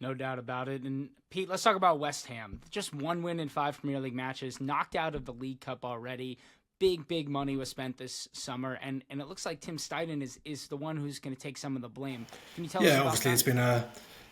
No doubt about it. And Pete, let's talk about West Ham. Just one win in 5 Premier League matches, knocked out of the League Cup already. Big money was spent this summer, and it looks like Tim Steidten is the one who's going to take some of the blame. Can you tell us Yeah, about obviously that? it's been a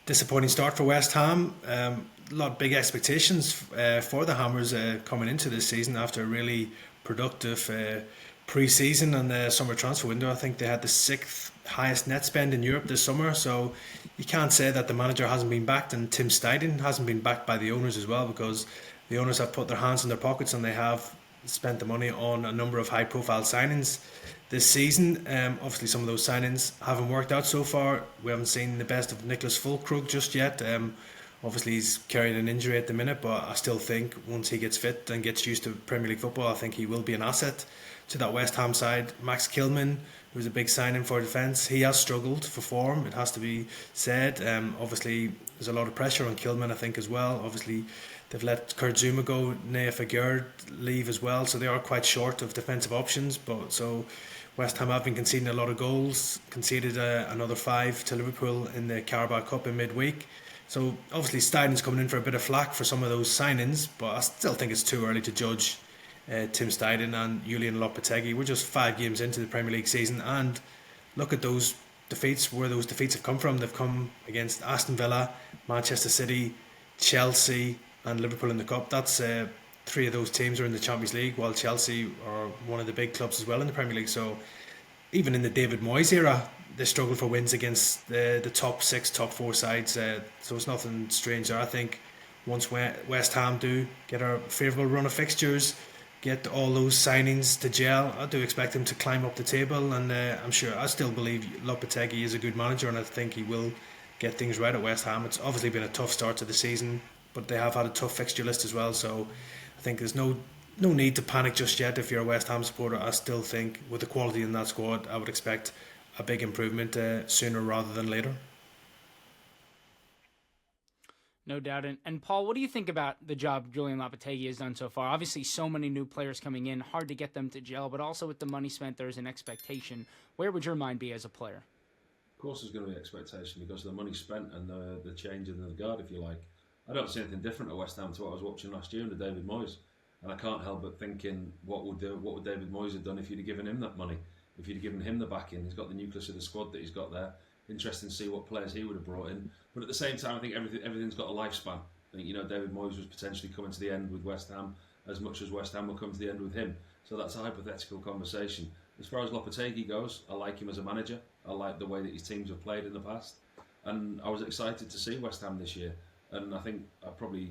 disappointing start for West Ham. A lot of big expectations for the Hammers coming into this season after a really productive pre-season and the summer transfer window. I think they had the sixth highest net spend in Europe this summer, so you can't say that the manager hasn't been backed and Tim Steidten hasn't been backed by the owners as well, because the owners have put their hands in their pockets and they have spent the money on a number of high-profile signings this season. Obviously, some of those signings haven't worked out so far. We haven't seen the best of Nicholas Fulkrug just yet. Obviously, he's carrying an injury at the minute, but I still think once he gets fit and gets used to Premier League football, I think he will be an asset to that West Ham side. Max Kilman, who's a big signing for defence, he has struggled for form, it has to be said. Obviously, there's a lot of pressure on Kilman, I think, as well. Obviously, they've let Kurt Zuma go, Nea Figueroa leave as well, so they are quite short of defensive options. But so West Ham have been conceding a lot of goals, conceded another 5 to Liverpool in the Carabao Cup in midweek. So obviously Steiden's coming in for a bit of flack for some of those signings, but I still think it's too early to judge Tim Steiden and Julian Lopetegui. We're just 5 games into the Premier League season, and look at those defeats, where those defeats have come from. They've come against Aston Villa, Manchester City, Chelsea and Liverpool in the Cup. That's 3 of those teams are in the Champions League, while Chelsea are one of the big clubs as well in the Premier League. So even in the David Moyes era, they struggled for wins against the top 6, top 4 sides. So it's nothing strange there. I think once West Ham do get a favourable run of fixtures, get all those signings to gel, I do expect him to climb up the table. And I'm sure, I still believe Lopetegui is a good manager, and I think he will get things right at West Ham. It's obviously been a tough start to the season, but they have had a tough fixture list as well. So I think there's no need to panic just yet if you're a West Ham supporter. I still think with the quality in that squad, I would expect a big improvement sooner rather than later. No doubt. And Paul, what do you think about the job Julian Lopetegui has done so far? Obviously, so many new players coming in, hard to get them to gel, but also with the money spent, there's an expectation. Where would your mind be as a player? Of course, there's going to be expectation because of the money spent and the change in the guard, if you like. I don't see anything different at West Ham to what I was watching last year under David Moyes, and I can't help but thinking, what would David Moyes have done if you'd have given him that money? If you'd have given him the backing, he's got the nucleus of the squad that he's got there. Interesting to see what players he would have brought in. But at the same time, I think everything's got a lifespan. I think, David Moyes was potentially coming to the end with West Ham as much as West Ham will come to the end with him. So that's a hypothetical conversation. As far as Lopetegui goes, I like him as a manager. I like the way that his teams have played in the past. And I was excited to see West Ham this year. And I think I probably,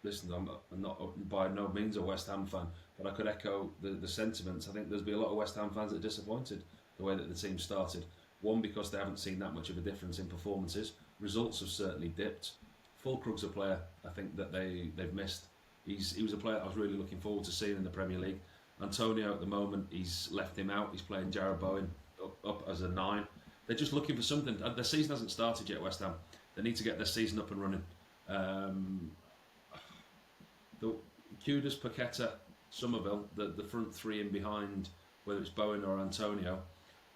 listen, I'm not by no means a West Ham fan, but I could echo the sentiments. I think there's been a lot of West Ham fans that are disappointed the way that the team started. One, because they haven't seen that much of a difference in performances. Results have certainly dipped. Fulkrug's a player I think that they've missed. He was a player I was really looking forward to seeing in the Premier League. Antonio at the moment, he's left him out. He's playing Jarrod Bowen up as a 9. They're just looking for something. Their season hasn't started yet, West Ham. They need to get their season up and running. The Kudus, Paqueta, Somerville, the front 3 in behind, whether it's Bowen or Antonio,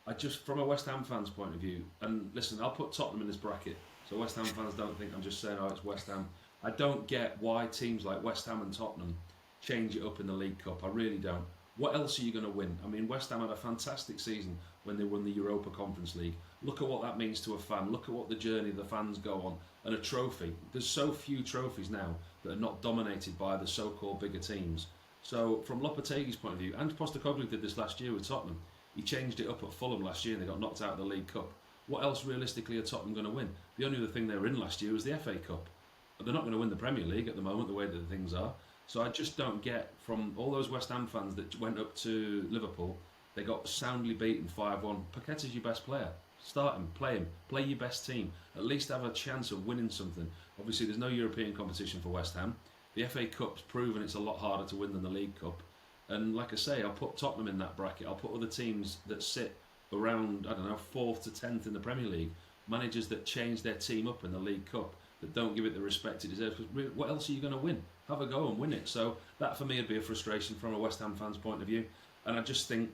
I just, from a West Ham fan's point of view, and listen, I'll put Tottenham in this bracket, so West Ham fans don't think I'm just saying, oh, it's West Ham. I don't get why teams like West Ham and Tottenham change it up in the League Cup. I really don't. What else are you going to win? I mean, West Ham had a fantastic season when they won the Europa Conference League. Look at what that means to a fan. Look at what the journey the fans go on. And a trophy. There's so few trophies now that are not dominated by the so-called bigger teams. So, from Lopetegui's point of view, and Postecoglou did this last year with Tottenham, he changed it up at Fulham last year and they got knocked out of the League Cup. What else realistically are Tottenham going to win? The only other thing they were in last year was the FA Cup. But they're not going to win the Premier League at the moment, the way that things are. So I just don't get, from all those West Ham fans that went up to Liverpool, they got soundly beaten 5-1. Paqueta's your best player. Start him, play your best team. At least have a chance of winning something. Obviously, there's no European competition for West Ham. The FA Cup's proven it's a lot harder to win than the League Cup. And like I say, I'll put Tottenham in that bracket. I'll put other teams that sit around, 4th to 10th in the Premier League. Managers that change their team up in the League Cup, that don't give it the respect it deserves. Because what else are you going to win? Have a go and win it. So that for me would be a frustration from a West Ham fan's point of view. And I just think,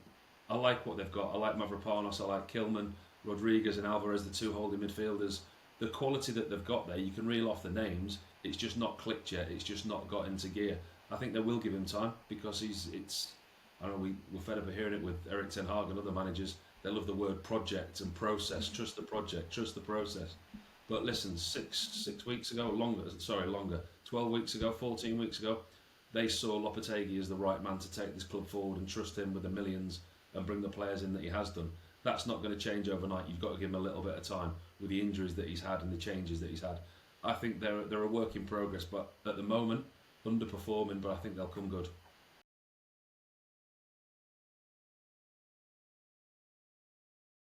I like what they've got. I like Mavropanos, I like Kilman, Rodriguez and Alvarez, the 2 holding midfielders. the quality that they've got there, you can reel off the names. It's just not clicked yet. It's just not got into gear. I think they will give him time because I don't know, we're fed up of hearing it with Eric Ten Hag and other managers. They love the word project and process. Trust the project, trust the process. But listen, six weeks ago, longer, 12 weeks ago, 14 weeks ago, they saw Lopotegui as the right man to take this club forward and trust him with the millions and bring the players in that he has done. That's not going to change overnight. You've got to give him a little bit of time with the injuries that he's had and the changes that he's had. I think they're a work in progress, but at the moment, underperforming, but I think they'll come good.